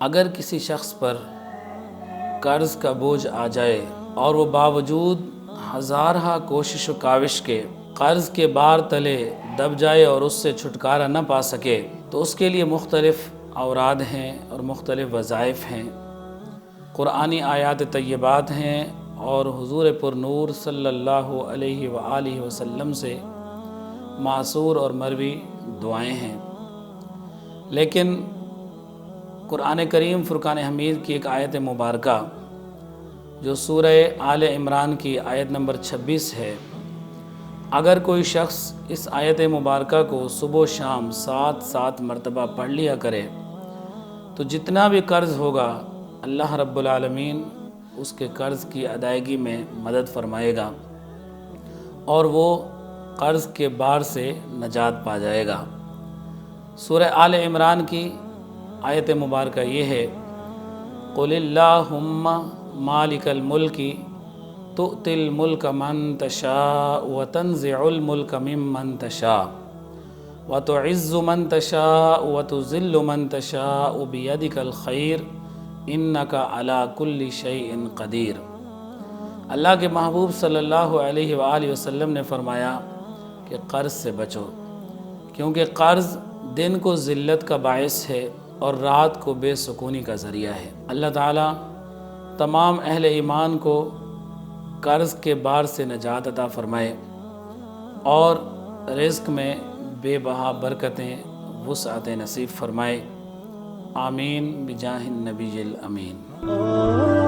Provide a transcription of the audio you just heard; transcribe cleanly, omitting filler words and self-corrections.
اگر کسی شخص پر قرض کا بوجھ آ جائے اور وہ باوجود ہزارہا کوشش و کاوش کے قرض کے بار تلے دب جائے اور اس سے چھٹکارا نہ پا سکے، تو اس کے لیے مختلف اوراد ہیں اور مختلف وظائف ہیں، قرآنی آیات طیبات ہیں اور حضور پر نور صلی اللہ علیہ وآلہ وسلم سے معثور اور مروی دعائیں ہیں۔ لیکن قرآن کریم فرقان حمید کی ایک آیت مبارکہ جو سورہ آل عمران کی آیت نمبر 26 ہے، اگر کوئی شخص اس آیت مبارکہ کو صبح و شام 7 مرتبہ پڑھ لیا کرے تو جتنا بھی قرض ہوگا اللہ رب العالمین اس کے قرض کی ادائیگی میں مدد فرمائے گا اور وہ قرض کے بار سے نجات پا جائے گا۔ سورہ آل عمران کی آیت مبارکہ یہ ہے، قُلِ اللَّهُمَّ مَالِكَ الْمُلْكِ تُؤْتِي الْمُلْكَ مَن تَشَاءُ وَتَنزِعُ الْمُلْكَ مِمَّن تَشَاءُ وَتُعِزُّ مَن تَشَاءُ وَتُذِلُّ مَن تَشَاءُ بِيَدِكَ الْخَيْرُ إِنَّكَ عَلَى كُلِّ شَيْءٍ قَدِيرٌ۔ اللہ کے محبوب صلی اللہ علیہ وآلہ وسلم نے فرمایا کہ قرض سے بچو، کیونکہ قرض دن کو ذلت کا باعث ہے اور رات کو بے سکونی کا ذریعہ ہے۔ اللہ تعالیٰ تمام اہل ایمان کو قرض کے بار سے نجات عطا فرمائے اور رزق میں بے بہا برکتیں وسعت نصیب فرمائے، آمین بجاہ النبی الامین۔